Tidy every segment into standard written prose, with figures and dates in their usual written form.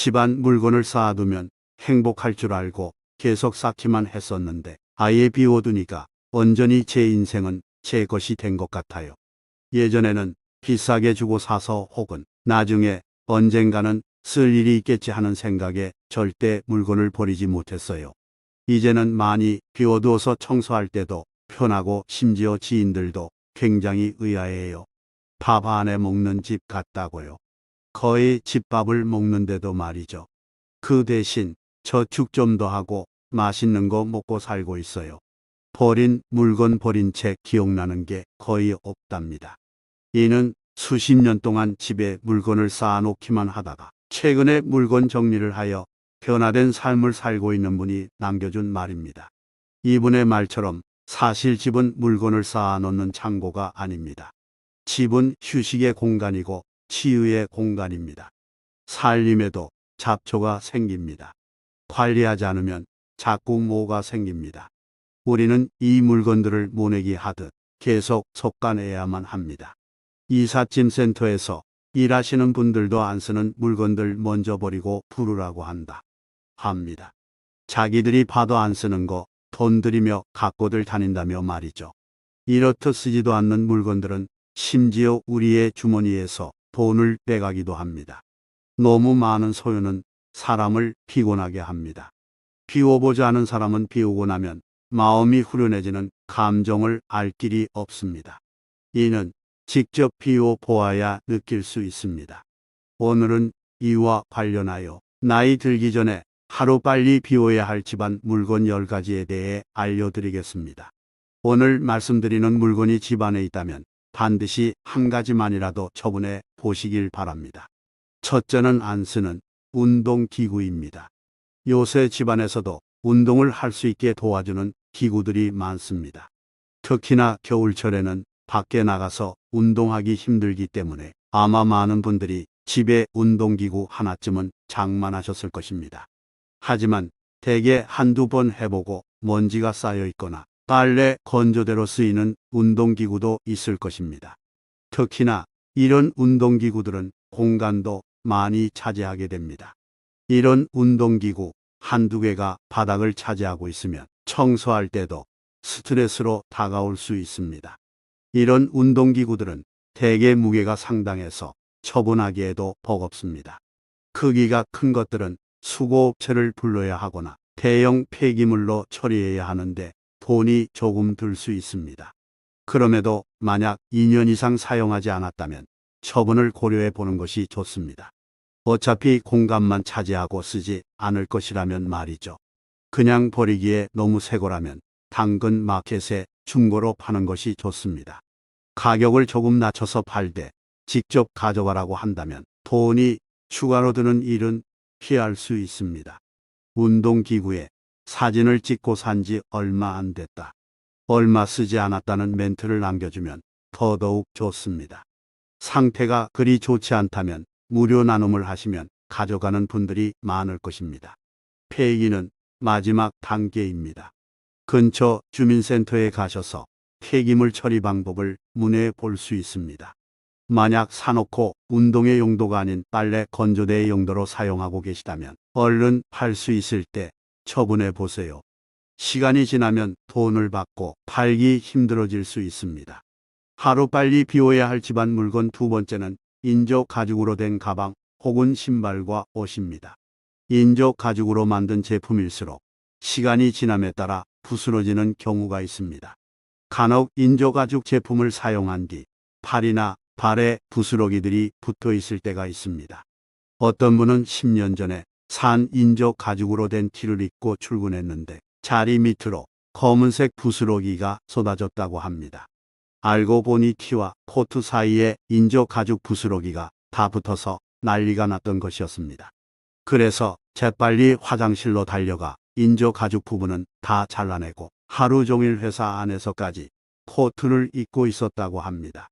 집안 물건을 쌓아두면 행복할 줄 알고 계속 쌓기만 했었는데 아예 비워두니까 온전히 제 인생은 제 것이 된 것 같아요. 예전에는 비싸게 주고 사서 혹은 나중에 언젠가는 쓸 일이 있겠지 하는 생각에 절대 물건을 버리지 못했어요. 이제는 많이 비워두어서 청소할 때도 편하고 심지어 지인들도 굉장히 의아해요. 밥 안에 먹는 집 같다고요. 거의 집밥을 먹는데도 말이죠. 그 대신 저축 좀 더 하고 맛있는 거 먹고 살고 있어요. 버린 물건 버린 채 기억나는 게 거의 없답니다. 이는 수십 년 동안 집에 물건을 쌓아놓기만 하다가 최근에 물건 정리를 하여 변화된 삶을 살고 있는 분이 남겨준 말입니다. 이분의 말처럼 사실 집은 물건을 쌓아놓는 창고가 아닙니다. 집은 휴식의 공간이고 치유의 공간입니다. 살림에도 잡초가 생깁니다. 관리하지 않으면 자꾸 뭐가 생깁니다. 우리는 이 물건들을 모내기 하듯 계속 솎아내야만 합니다. 이삿짐 센터에서 일하시는 분들도 안 쓰는 물건들 먼저 버리고 부르라고 합니다. 자기들이 봐도 안 쓰는 거 돈 들이며 갖고들 다닌다며 말이죠. 이렇듯 쓰지도 않는 물건들은 심지어 우리의 주머니에서 돈을 빼가기도 합니다. 너무 많은 소유는 사람을 피곤하게 합니다. 비워보지 않은 사람은 비우고 나면 마음이 후련해지는 감정을 알 길이 없습니다. 이는 직접 비워 보아야 느낄 수 있습니다. 오늘은 이와 관련하여 나이 들기 전에 하루빨리 비워야 할 집안 물건 10가지에 대해 알려드리겠습니다. 오늘 말씀드리는 물건이 집안에 있다면 반드시 한 가지만이라도 처분해 보시길 바랍니다. 첫째는 안 쓰는 운동기구입니다. 요새 집안에서도 운동을 할 수 있게 도와주는 기구들이 많습니다. 특히나 겨울철에는 밖에 나가서 운동하기 힘들기 때문에 아마 많은 분들이 집에 운동기구 하나쯤은 장만하셨을 것입니다. 하지만 대개 한두 번 해보고 먼지가 쌓여 있거나 빨래 건조대로 쓰이는 운동기구도 있을 것입니다. 특히나 이런 운동기구들은 공간도 많이 차지하게 됩니다. 이런 운동기구 한두 개가 바닥을 차지하고 있으면 청소할 때도 스트레스로 다가올 수 있습니다. 이런 운동기구들은 대개 무게가 상당해서 처분하기에도 버겁습니다. 크기가 큰 것들은 수거업체를 불러야 하거나 대형 폐기물로 처리해야 하는데 돈이 조금 들 수 있습니다. 그럼에도 만약 2년 이상 사용하지 않았다면 처분을 고려해 보는 것이 좋습니다. 어차피 공간만 차지하고 쓰지 않을 것이라면 말이죠. 그냥 버리기에 너무 새 거라면 당근 마켓에 중고로 파는 것이 좋습니다. 가격을 조금 낮춰서 팔되 직접 가져가라고 한다면 돈이 추가로 드는 일은 피할 수 있습니다. 운동기구에 사진을 찍고 산 지 얼마 안 됐다. 얼마 쓰지 않았다는 멘트를 남겨주면 더더욱 좋습니다. 상태가 그리 좋지 않다면 무료 나눔을 하시면 가져가는 분들이 많을 것입니다. 폐기는 마지막 단계입니다. 근처 주민센터에 가셔서 폐기물 처리 방법을 문의해 볼 수 있습니다. 만약 사놓고 운동의 용도가 아닌 빨래 건조대의 용도로 사용하고 계시다면 얼른 팔 수 있을 때 처분해 보세요. 시간이 지나면 돈을 받고 팔기 힘들어질 수 있습니다. 하루빨리 비워야 할 집안 물건 두 번째는 인조 가죽으로 된 가방 혹은 신발과 옷입니다. 인조 가죽으로 만든 제품일수록 시간이 지남에 따라 부스러지는 경우가 있습니다. 간혹 인조 가죽 제품을 사용한 뒤 팔이나 발에 부스러기들이 붙어 있을 때가 있습니다. 어떤 분은 10년 전에 산 인조 가죽으로 된 티를 입고 출근했는데 자리 밑으로 검은색 부스러기가 쏟아졌다고 합니다. 알고 보니 티와 코트 사이에 인조 가죽 부스러기가 다 붙어서 난리가 났던 것이었습니다. 그래서 재빨리 화장실로 달려가 인조 가죽 부분은 다 잘라내고 하루 종일 회사 안에서까지 코트를 입고 있었다고 합니다.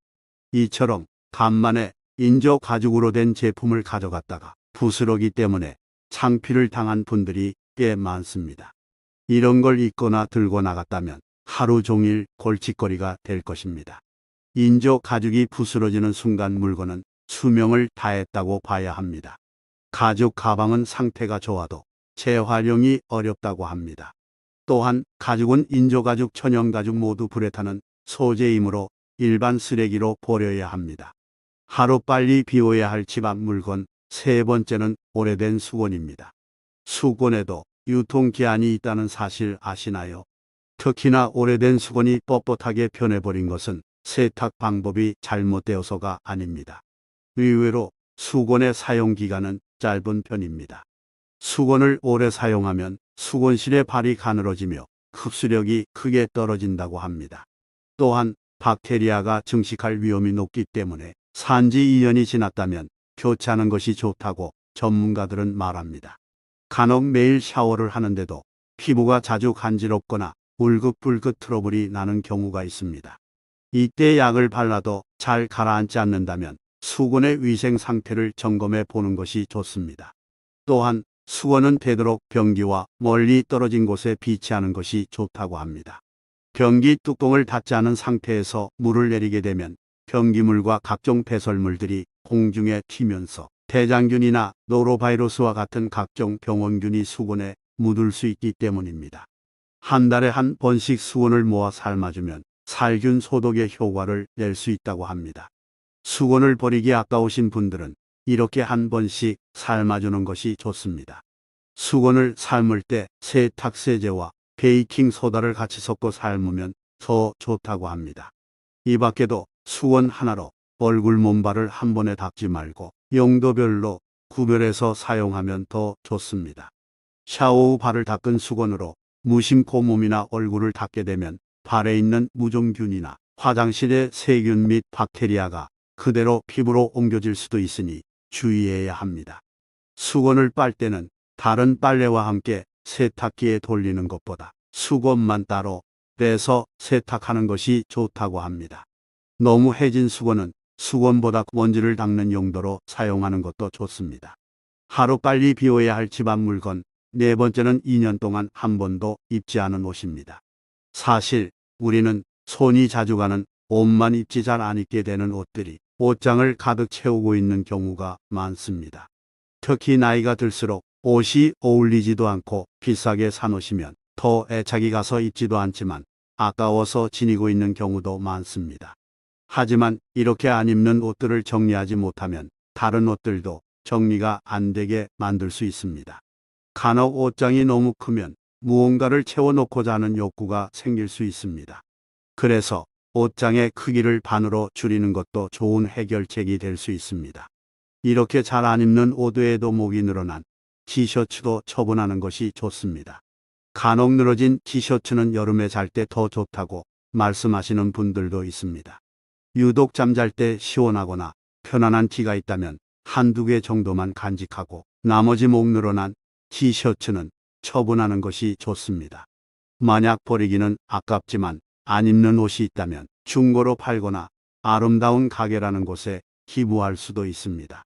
이처럼 간만에 인조 가죽으로 된 제품을 가져갔다가 부스러기 때문에 창피를 당한 분들이 꽤 많습니다. 이런 걸 입거나 들고 나갔다면 하루 종일 골칫거리가 될 것입니다. 인조 가죽이 부스러지는 순간 물건은 수명을 다했다고 봐야 합니다. 가죽 가방은 상태가 좋아도 재활용이 어렵다고 합니다. 또한 가죽은 인조가죽, 천연가죽 모두 불에 타는 소재이므로 일반 쓰레기로 버려야 합니다. 하루빨리 비워야 할 집 앞 물건 세 번째는 오래된 수건입니다. 수건에도 유통기한이 있다는 사실 아시나요? 특히나 오래된 수건이 뻣뻣하게 변해버린 것은 세탁 방법이 잘못되어서가 아닙니다. 의외로 수건의 사용기간은 짧은 편입니다. 수건을 오래 사용하면 수건실의 발이 가늘어지며 흡수력이 크게 떨어진다고 합니다. 또한 박테리아가 증식할 위험이 높기 때문에 산지 2년이 지났다면 교체하는 것이 좋다고 전문가들은 말합니다. 간혹 매일 샤워를 하는데도 피부가 자주 간지럽거나 울긋불긋 트러블이 나는 경우가 있습니다. 이때 약을 발라도 잘 가라앉지 않는다면 수건의 위생 상태를 점검해 보는 것이 좋습니다. 또한 수건은 되도록 변기와 멀리 떨어진 곳에 비치하는 것이 좋다고 합니다. 변기 뚜껑을 닫지 않은 상태에서 물을 내리게 되면 변기물과 각종 배설물들이 공중에 튀면서 대장균이나 노로바이러스와 같은 각종 병원균이 수건에 묻을 수 있기 때문입니다. 한 달에 한 번씩 수건을 모아 삶아주면 살균 소독의 효과를 낼 수 있다고 합니다. 수건을 버리기 아까우신 분들은 이렇게 한 번씩 삶아주는 것이 좋습니다. 수건을 삶을 때 세탁세제와 베이킹 소다를 같이 섞어 삶으면 더 좋다고 합니다. 이 밖에도 수건 하나로 얼굴 몸발을 한 번에 닦지 말고 용도별로 구별해서 사용하면 더 좋습니다. 샤워 후 발을 닦은 수건으로 무심코 몸이나 얼굴을 닦게 되면 발에 있는 무좀균이나 화장실의 세균 및 박테리아가 그대로 피부로 옮겨질 수도 있으니 주의해야 합니다. 수건을 빨 때는 다른 빨래와 함께 세탁기에 돌리는 것보다 수건만 따로 빼서 세탁하는 것이 좋다고 합니다. 너무 해진 수건은 수건보다 먼지를 닦는 용도로 사용하는 것도 좋습니다. 하루빨리 비워야 할 집 앞 물건 네 번째는 2년 동안 한 번도 입지 않은 옷입니다. 사실 우리는 손이 자주 가는 옷만 입지 잘 안 입게 되는 옷들이 옷장을 가득 채우고 있는 경우가 많습니다. 특히 나이가 들수록 옷이 어울리지도 않고 비싸게 산 옷이면 더 애착이 가서 입지도 않지만 아까워서 지니고 있는 경우도 많습니다. 하지만 이렇게 안 입는 옷들을 정리하지 못하면 다른 옷들도 정리가 안 되게 만들 수 있습니다. 간혹 옷장이 너무 크면 무언가를 채워놓고자 하는 욕구가 생길 수 있습니다. 그래서 옷장의 크기를 반으로 줄이는 것도 좋은 해결책이 될 수 있습니다. 이렇게 잘 안 입는 옷 외에도 목이 늘어난 티셔츠도 처분하는 것이 좋습니다. 간혹 늘어진 티셔츠는 여름에 잘 때 더 좋다고 말씀하시는 분들도 있습니다. 유독 잠잘 때 시원하거나 편안한 티가 있다면 한두 개 정도만 간직하고 나머지 목 늘어난 티셔츠는 처분하는 것이 좋습니다. 만약 버리기는 아깝지만 안 입는 옷이 있다면 중고로 팔거나 아름다운 가게라는 곳에 기부할 수도 있습니다.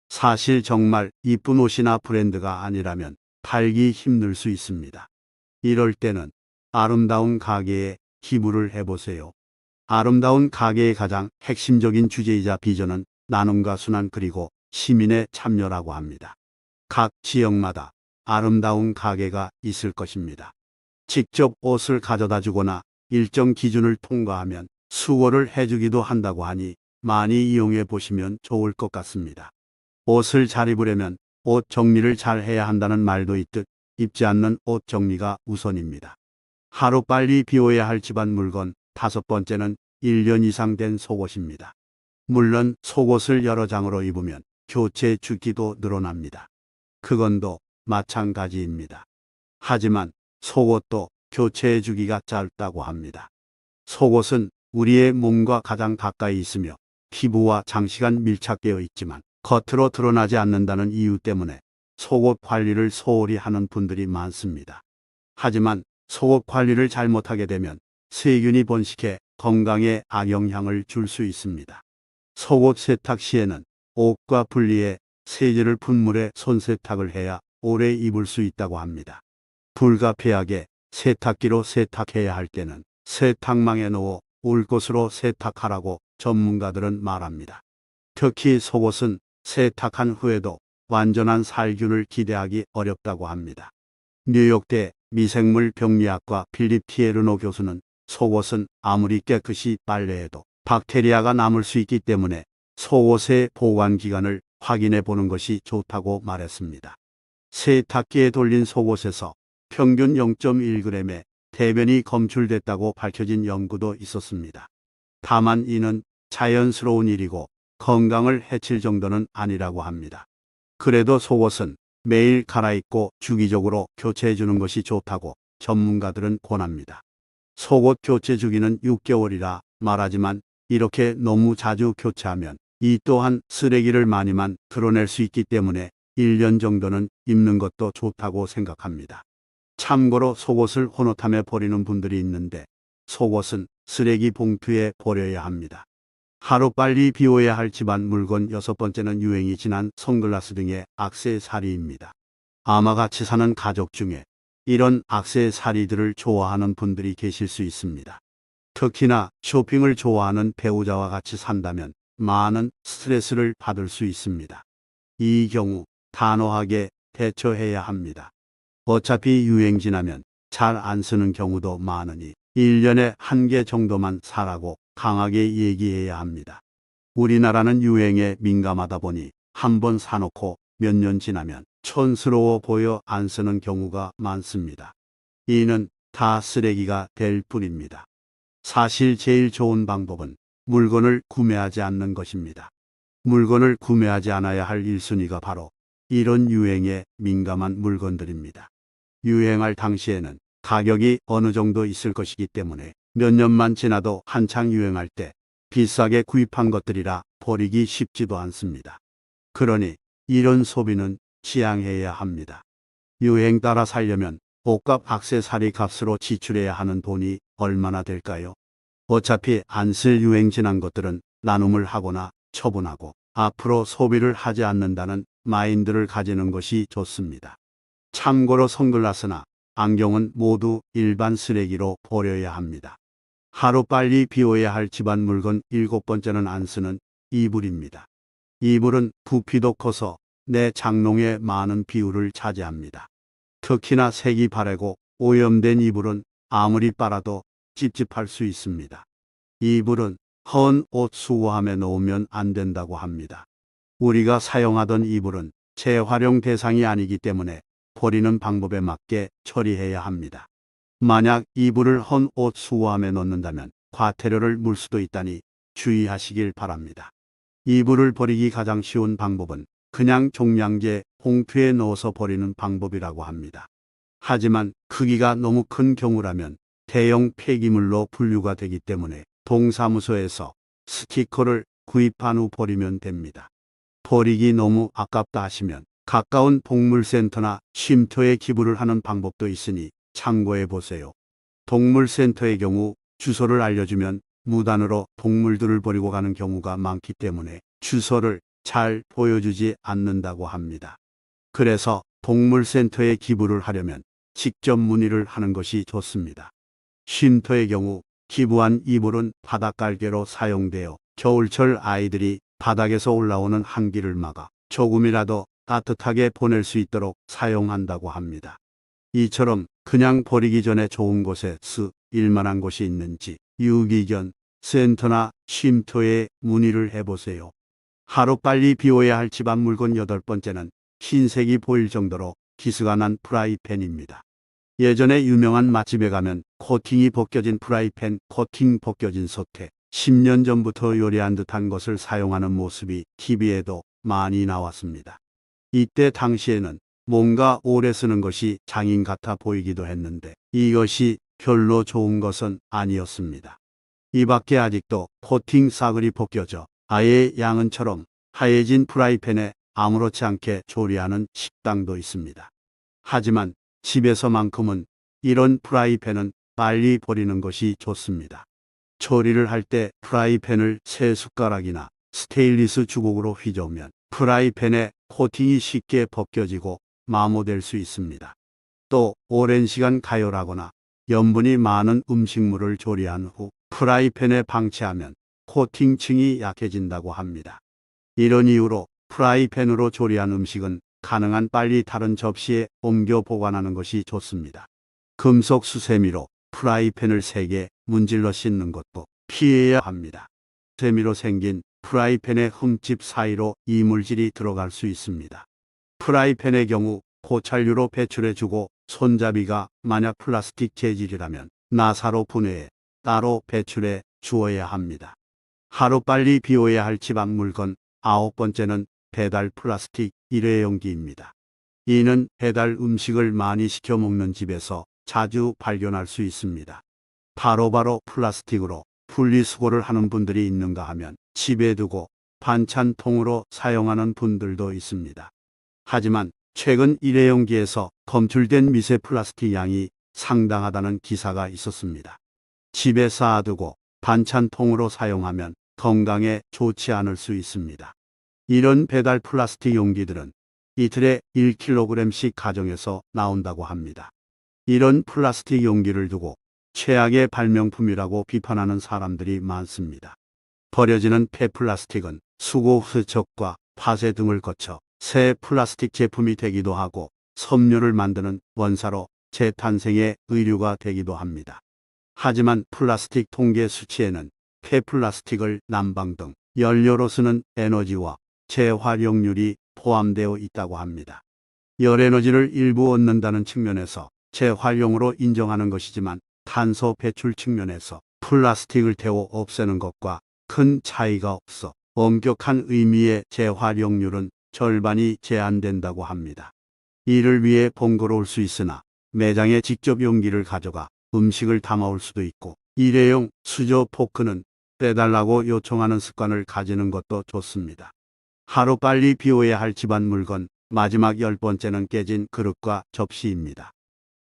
사실 정말 이쁜 옷이나 브랜드가 아니라면 팔기 힘들 수 있습니다. 이럴 때는 아름다운 가게에 기부를 해보세요. 아름다운 가게의 가장 핵심적인 주제이자 비전은 나눔과 순환 그리고 시민의 참여라고 합니다. 각 지역마다 아름다운 가게가 있을 것입니다. 직접 옷을 가져다 주거나 일정 기준을 통과하면 수거를 해주기도 한다고 하니 많이 이용해 보시면 좋을 것 같습니다. 옷을 잘 입으려면 옷 정리를 잘 해야 한다는 말도 있듯 입지 않는 옷 정리가 우선입니다. 하루빨리 비워야 할 집안 물건 다섯 번째는 1년 이상 된 속옷입니다. 물론 속옷을 여러 장으로 입으면 교체 주기도 늘어납니다. 그건도 마찬가지입니다. 하지만 속옷도 교체 주기가 짧다고 합니다. 속옷은 우리의 몸과 가장 가까이 있으며 피부와 장시간 밀착되어 있지만 겉으로 드러나지 않는다는 이유 때문에 속옷 관리를 소홀히 하는 분들이 많습니다. 하지만 속옷 관리를 잘못하게 되면 세균이 번식해 건강에 악영향을 줄 수 있습니다. 속옷 세탁 시에는 옷과 분리해 세제를 푼 물에 손 세탁을 해야 오래 입을 수 있다고 합니다. 불가피하게 세탁기로 세탁해야 할 때는 세탁망에 넣어 올 것으로 세탁하라고 전문가들은 말합니다. 특히 속옷은 세탁한 후에도 완전한 살균을 기대하기 어렵다고 합니다. 뉴욕대 미생물 병리학과 필립 티에르노 교수는 속옷은 아무리 깨끗이 빨래해도 박테리아가 남을 수 있기 때문에 속옷의 보관 기간을 확인해 보는 것이 좋다고 말했습니다. 세탁기에 돌린 속옷에서 평균 0.1g의 대변이 검출됐다고 밝혀진 연구도 있었습니다. 다만 이는 자연스러운 일이고 건강을 해칠 정도는 아니라고 합니다. 그래도 속옷은 매일 갈아입고 주기적으로 교체해 주는 것이 좋다고 전문가들은 권합니다. 속옷 교체 주기는 6개월이라 말하지만 이렇게 너무 자주 교체하면 이 또한 쓰레기를 많이만 드러낼 수 있기 때문에 1년 정도는 입는 것도 좋다고 생각합니다. 참고로 속옷을 혼옷함에 버리는 분들이 있는데 속옷은 쓰레기 봉투에 버려야 합니다. 하루빨리 비워야 할 집안 물건 6번째는 유행이 지난 선글라스 등의 액세서리입니다. 아마 같이 사는 가족 중에 이런 액세서리들을 좋아하는 분들이 계실 수 있습니다. 특히나 쇼핑을 좋아하는 배우자와 같이 산다면 많은 스트레스를 받을 수 있습니다. 이 경우 단호하게 대처해야 합니다. 어차피 유행 지나면 잘 안 쓰는 경우도 많으니 1년에 1개 정도만 사라고 강하게 얘기해야 합니다. 우리나라는 유행에 민감하다 보니 한번 사놓고 몇 년 지나면 촌스러워 보여 안 쓰는 경우가 많습니다. 이는 다 쓰레기가 될 뿐입니다. 사실 제일 좋은 방법은 물건을 구매하지 않는 것입니다. 물건을 구매하지 않아야 할 1순위가 바로 이런 유행에 민감한 물건들입니다. 유행할 당시에는 가격이 어느 정도 있을 것이기 때문에 몇 년만 지나도 한창 유행할 때 비싸게 구입한 것들이라 버리기 쉽지도 않습니다. 그러니 이런 소비는 지양해야 합니다. 유행 따라 살려면 옷값 액세서리 값으로 지출해야 하는 돈이 얼마나 될까요? 어차피 안 쓸 유행 지난 것들은 나눔을 하거나 처분하고 앞으로 소비를 하지 않는다는 마인드를 가지는 것이 좋습니다. 참고로 선글라스나 안경은 모두 일반 쓰레기로 버려야 합니다. 하루빨리 비워야 할 집안 물건 7번째는 안 쓰는 이불입니다. 이불은 부피도 커서 내 장롱의 많은 비율을 차지합니다. 특히나 색이 바래고 오염된 이불은 아무리 빨아도 찝찝할 수 있습니다. 이불은 헌 옷 수거함에 놓으면 안 된다고 합니다. 우리가 사용하던 이불은 재활용 대상이 아니기 때문에 버리는 방법에 맞게 처리해야 합니다. 만약 이불을 헌 옷 수거함에 넣는다면 과태료를 물 수도 있다니 주의하시길 바랍니다. 이불을 버리기 가장 쉬운 방법은 그냥 종량제 봉투에 넣어서 버리는 방법이라고 합니다. 하지만 크기가 너무 큰 경우라면 대형 폐기물로 분류가 되기 때문에 동사무소에서 스티커를 구입한 후 버리면 됩니다. 버리기 너무 아깝다 하시면 가까운 동물센터나 쉼터에 기부를 하는 방법도 있으니 참고해 보세요. 동물센터의 경우 주소를 알려주면 무단으로 동물들을 버리고 가는 경우가 많기 때문에 주소를 잘 보여주지 않는다고 합니다. 그래서 동물센터에 기부를 하려면 직접 문의를 하는 것이 좋습니다. 쉼터의 경우 기부한 이불은 바닥갈개로 사용되어 겨울철 아이들이 바닥에서 올라오는 한기를 막아 조금이라도 따뜻하게 보낼 수 있도록 사용한다고 합니다. 이처럼 그냥 버리기 전에 좋은 곳에 쓰일 만한 곳이 있는지 유기견 센터나 쉼터에 문의를 해보세요. 하루빨리 비워야 할 집안 물건 8번째는 흰색이 보일 정도로 기스가 난 프라이팬입니다. 예전에 유명한 맛집에 가면 코팅이 벗겨진 프라이팬, 코팅 벗겨진 솥에 10년 전부터 요리한 듯한 것을 사용하는 모습이 TV에도 많이 나왔습니다. 이때 당시에는 뭔가 오래 쓰는 것이 장인 같아 보이기도 했는데 이것이 별로 좋은 것은 아니었습니다. 이 밖에 아직도 코팅 싸글이 벗겨져 아예 양은처럼 하얘진 프라이팬에 아무렇지 않게 조리하는 식당도 있습니다. 하지만 집에서만큼은 이런 프라이팬은 빨리 버리는 것이 좋습니다. 조리를 할 때 프라이팬을 새 숟가락이나 스테인리스 주걱으로 휘저으면 프라이팬에 코팅이 쉽게 벗겨지고 마모될 수 있습니다. 또 오랜 시간 가열하거나 염분이 많은 음식물을 조리한 후 프라이팬에 방치하면 코팅층이 약해진다고 합니다. 이런 이유로 프라이팬으로 조리한 음식은 가능한 빨리 다른 접시에 옮겨 보관하는 것이 좋습니다. 금속 수세미로 프라이팬을 세게 문질러 씻는 것도 피해야 합니다. 세미로 생긴 프라이팬의 흠집 사이로 이물질이 들어갈 수 있습니다. 프라이팬의 경우 포찰유로 배출해주고 손잡이가 만약 플라스틱 재질이라면 나사로 분해해 따로 배출해 주어야 합니다. 하루빨리 비워야 할 지방 물건 9번째는 배달 플라스틱 일회용기입니다. 이는 배달 음식을 많이 시켜 먹는 집에서 자주 발견할 수 있습니다. 바로바로 플라스틱으로 분리수거를 하는 분들이 있는가 하면 집에 두고 반찬통으로 사용하는 분들도 있습니다. 하지만 최근 일회용기에서 검출된 미세 플라스틱 양이 상당하다는 기사가 있었습니다. 집에 쌓아두고 반찬통으로 사용하면 건강에 좋지 않을 수 있습니다. 이런 배달 플라스틱 용기들은 이틀에 1kg씩 가정에서 나온다고 합니다. 이런 플라스틱 용기를 두고 최악의 발명품이라고 비판하는 사람들이 많습니다. 버려지는 폐플라스틱은 수거 세척과 파쇄 등을 거쳐 새 플라스틱 제품이 되기도 하고 섬유를 만드는 원사로 재탄생의 의류가 되기도 합니다. 하지만 플라스틱 통계 수치에는 폐플라스틱을 난방 등 연료로 쓰는 에너지와 재활용률이 포함되어 있다고 합니다. 열에너지를 일부 얻는다는 측면에서 재활용으로 인정하는 것이지만 탄소 배출 측면에서 플라스틱을 태워 없애는 것과 큰 차이가 없어 엄격한 의미의 재활용률은 절반이 제한된다고 합니다. 이를 위해 번거로울 수 있으나 매장에 직접 용기를 가져가 음식을 담아올 수도 있고 일회용 수저 포크는 빼달라고 요청하는 습관을 가지는 것도 좋습니다. 하루빨리 비워야 할 집안 물건 마지막 10번째는 깨진 그릇과 접시입니다.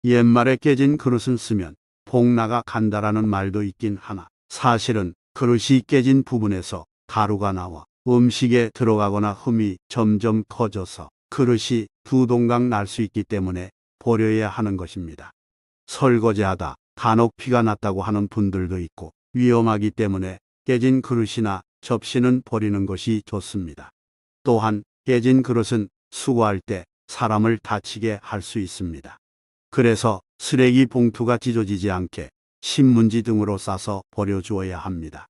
옛말에 깨진 그릇은 쓰면 복나가 간다라는 말도 있긴 하나 사실은 그릇이 깨진 부분에서 가루가 나와 음식에 들어가거나 흠이 점점 커져서 그릇이 두 동강 날 수 있기 때문에 버려야 하는 것입니다. 설거지하다 간혹 피가 났다고 하는 분들도 있고 위험하기 때문에 깨진 그릇이나 접시는 버리는 것이 좋습니다. 또한 깨진 그릇은 수거할 때 사람을 다치게 할 수 있습니다. 그래서 쓰레기 봉투가 찢어지지 않게 신문지 등으로 싸서 버려주어야 합니다.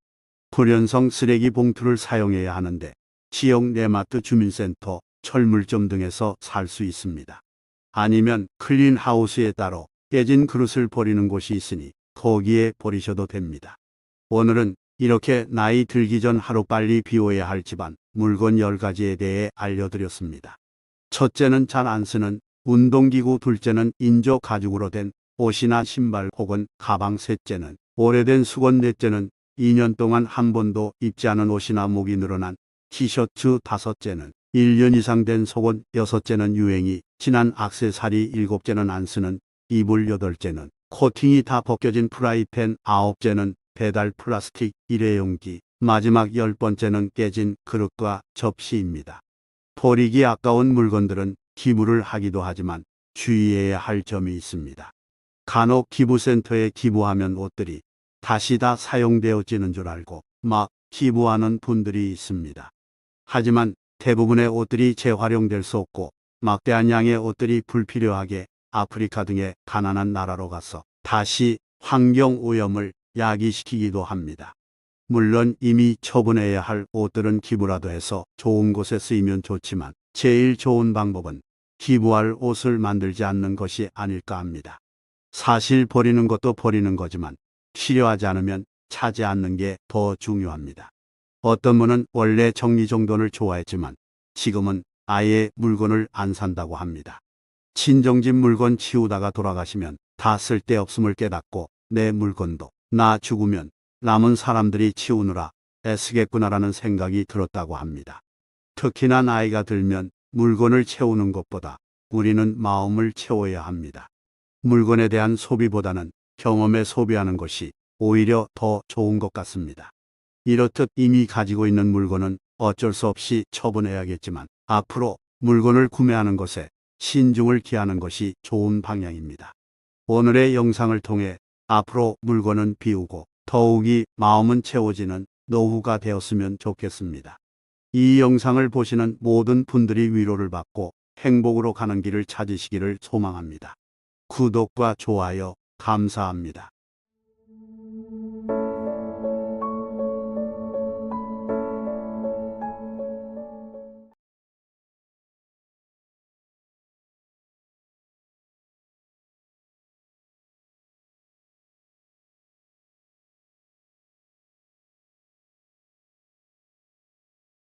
불연성 쓰레기 봉투를 사용해야 하는데 지역 네마트 주민센터, 철물점 등에서 살 수 있습니다. 아니면 클린하우스에 따로 깨진 그릇을 버리는 곳이 있으니 거기에 버리셔도 됩니다. 오늘은 이렇게 나이 들기 전 하루빨리 비워야 할 집안 물건 10가지에 대해 알려드렸습니다. 첫째는 잘 안 쓰는 운동기구, 둘째는 인조 가죽으로 된 옷이나 신발 혹은 가방, 셋째는 오래된 수건, 넷째는 2년 동안 한 번도 입지 않은 옷이나 목이 늘어난 티셔츠, 다섯째는 1년 이상 된 속옷, 여섯째는 유행이 지난 액세서리, 일곱째는 안 쓰는 이불, 여덟째는 코팅이 다 벗겨진 프라이팬, 아홉째는 배달 플라스틱 일회용기, 마지막 10번째는 깨진 그릇과 접시입니다. 버리기 아까운 물건들은 기부를 하기도 하지만 주의해야 할 점이 있습니다. 간혹 기부센터에 기부하면 옷들이 다시 다 사용되어지는 줄 알고 막 기부하는 분들이 있습니다. 하지만 대부분의 옷들이 재활용될 수 없고 막대한 양의 옷들이 불필요하게 아프리카 등의 가난한 나라로 가서 다시 환경오염을 야기시키기도 합니다. 물론 이미 처분해야 할 옷들은 기부라도 해서 좋은 곳에 쓰이면 좋지만 제일 좋은 방법은 기부할 옷을 만들지 않는 것이 아닐까 합니다. 사실 버리는 것도 버리는 거지만 필요하지 않으면 차지 않는 게 더 중요합니다. 어떤 분은 원래 정리정돈을 좋아했지만 지금은 아예 물건을 안 산다고 합니다. 친정집 물건 치우다가 돌아가시면 다 쓸데없음을 깨닫고 내 물건도 나 죽으면 남은 사람들이 치우느라 애쓰겠구나라는 생각이 들었다고 합니다. 특히나 나이가 들면 물건을 채우는 것보다 우리는 마음을 채워야 합니다. 물건에 대한 소비보다는 경험에 소비하는 것이 오히려 더 좋은 것 같습니다. 이렇듯 이미 가지고 있는 물건은 어쩔 수 없이 처분해야겠지만 앞으로 물건을 구매하는 것에 신중을 기하는 것이 좋은 방향입니다. 오늘의 영상을 통해 앞으로 물건은 비우고 더욱이 마음은 채워지는 노후가 되었으면 좋겠습니다. 이 영상을 보시는 모든 분들이 위로를 받고 행복으로 가는 길을 찾으시기를 소망합니다. 구독과 좋아요 감사합니다.